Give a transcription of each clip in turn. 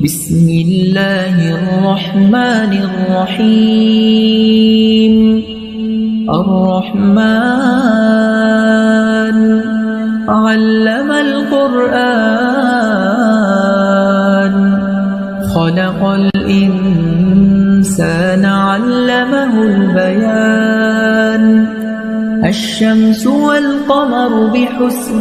بسم الله الرحمن الرحيم. الرحمن علم القرآن، خلق الإنسان علمه البيان. الشمس والقمر بحسبان،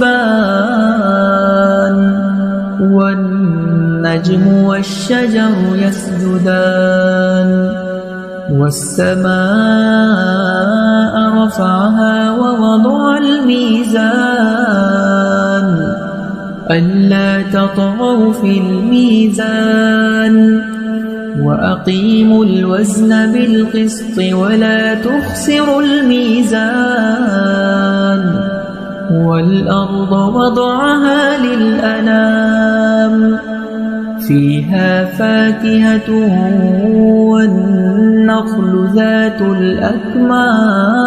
والنجم والشجر يسجدان. والسماء رفعها ووضع الميزان، ألا تطغوا في الميزان. وأقيموا الوزن بالقسط ولا تخسروا الميزان. والأرض وضعها للأنام، فيها فاكهة والنخل ذات الأكمام،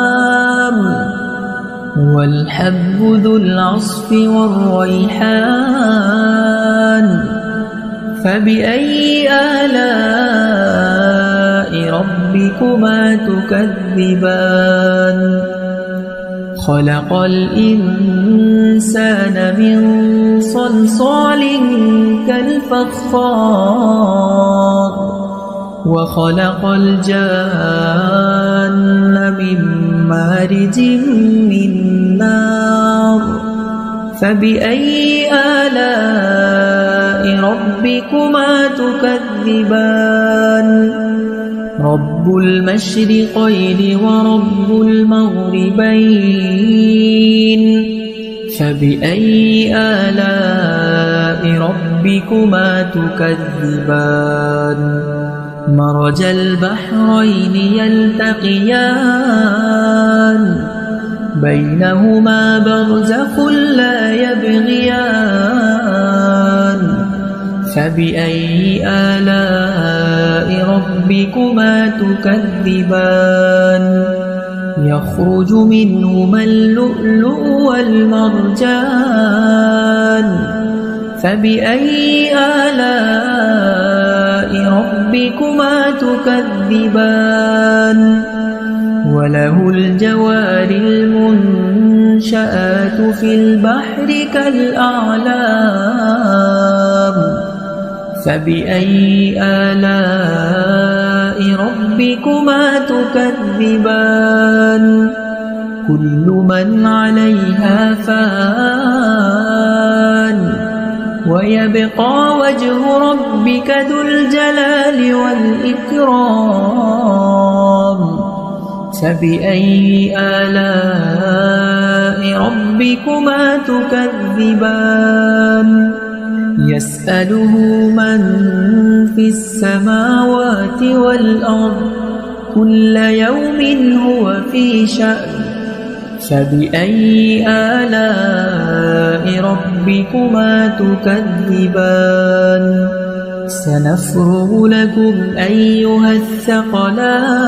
والحب ذو العصف والريحان. فبأي آلاء ربكما تكذبان؟ خلق الإنسان من صلصال كالفخار، وخلق الجان من مارج من نار. فبأي آلاء ربكما تكذبان؟ رب المشرقين ورب المغربين. فبأي آلاء ربكما تكذبان؟ مرج البحرين يلتقيان، بينهما برزخ لا يبغيان. فبأي آلاء ربكما تكذبان؟ يخرج منهما اللؤلؤ والمرجان. فبأي آلاء ربكما تكذبان؟ وله الجوار المنشآت في البحر كالأعلام. فبأي آلاء ربكما تكذبان؟ كل من عليها فان، ويبقى وجه ربك ذو الجلال والإكرام. فبأي آلاء ربكما تكذبان؟ يسأله من في السماوات والأرض، كل يوم هو في شأن. فبأي آلاء ربكما تكذبان؟ سنفرغ لكم أيها الثقلان.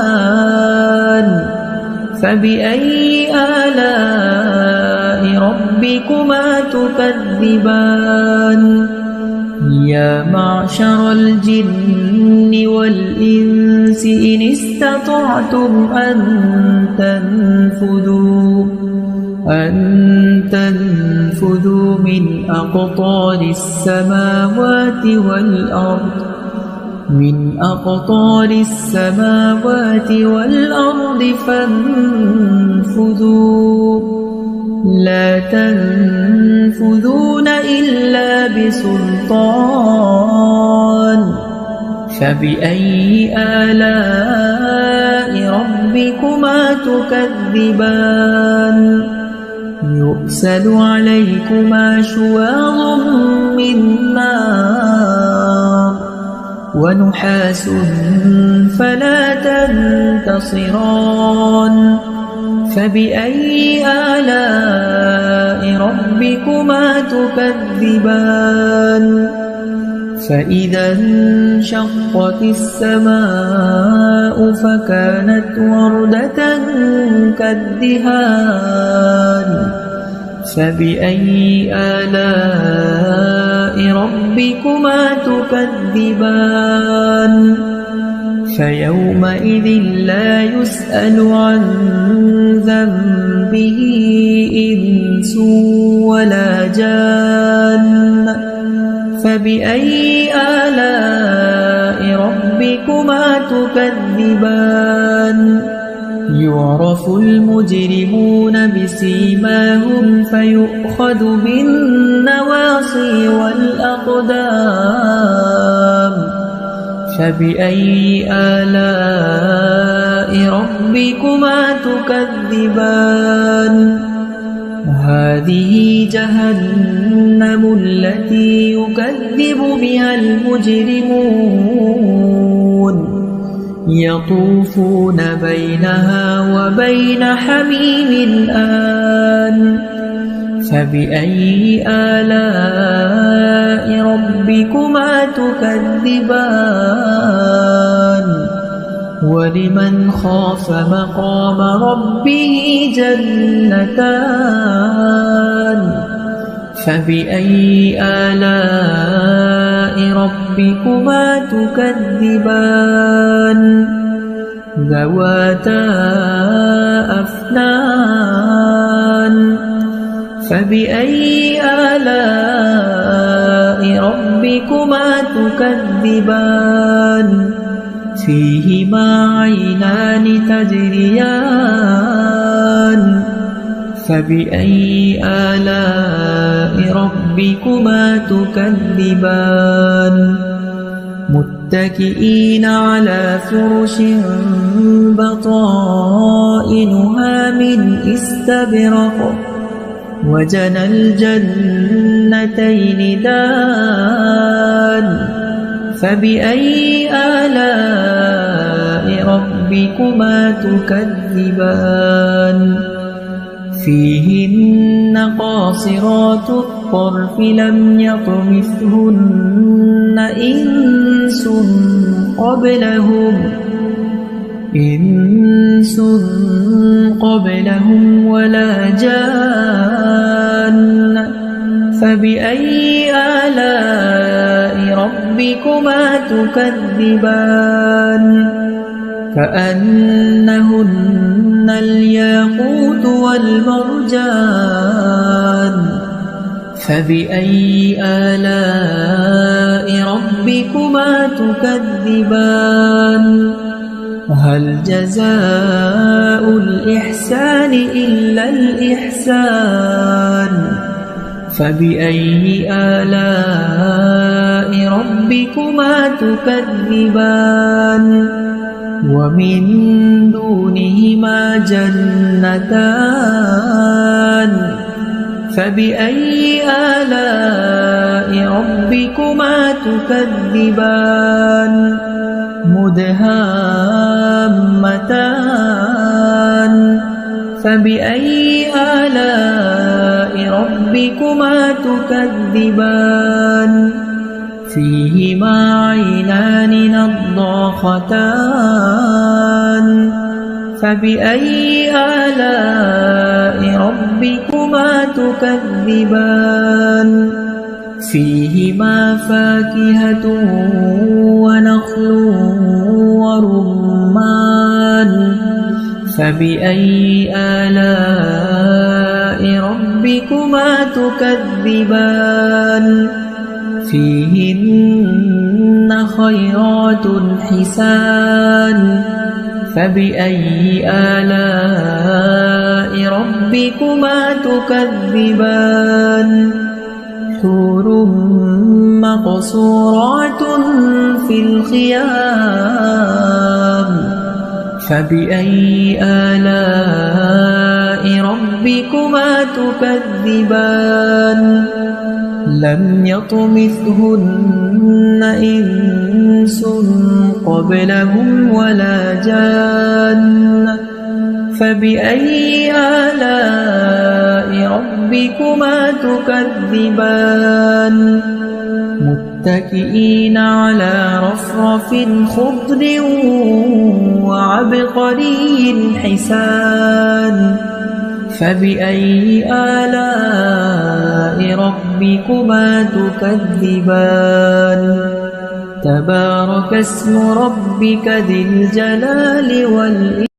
فبأي آلاء ربكما تكذبان؟ يا معشر الجن والإنس إن استطعتم أن تنفذوا من أقطار السماوات والأرض فانفذوا، لا تنفذون إلا بسلطان. فبأي آلاء ربكما تكذبان؟ يرسل عليكما شواظ من نار، ونحاس فلا تنتصران. فبأي آلاء ربكما تكذبان؟ فإذا انشقت السماء فكانت وردة كالدهان. فبأي آلاء ربكما تكذبان فيومئذ لا يسأل عن ذنبه إنس ولا جان فبأي آلاء ربكما تكذبان يعرف المجرمون بسيماهم فيؤخذ بالنواصي والأقدام فبأي آلاء ربكما تكذبان هذه جهنم التي يكذب بها المجرمون يطوفون بينها وبين حميم آن فبأي آلاء ربكما تكذبان ولمن خاف مقام ربه جنتان فبأي آلاء ربكما تكذبان ذواتا أفنان فبأي آلاء ربكما تكذبان فيهما عينان تجريان فبأي آلاء ربكما تكذبان متكئين على فرش بطائنها من استبرق وجنى الجنتين دان فبأي آلاء ربكما تكذبان فيهن قاصرات الطرف لم يطمثهن إنس قبلهم ولا جان فبأي آلاء ربكما تكذبان كأنهن الياقوت والمرجان فبأي آلاء ربكما تكذبان هل جزاء الإحسان إلا الإحسان فبأي آلاء ربكما تكذبان ومن دونهما جنتان فبأي آلاء ربكما تكذبان مدهامتان فبأي آلاء ربكما تكذبان فيهما عينان نضاختان فبأي آلاء ربكما تكذبان فيهما فاكهة ونخل ورمان فبأي آلاء ربكما تكذبان فيهن خيرات حسان فبأي آلاء ربكما تكذبان حور مقصورات في الخيام فبأي آلاء ربكما تكذبان لم يطمثهن إنس قبلهم ولا جان فبأي آلاء ربكما تكذبان متكئين على رفرف خضر وعبقري حسان فبأي آلاء ربكما تكذبان تبارك اسم ربك ذي الجلال والإكرام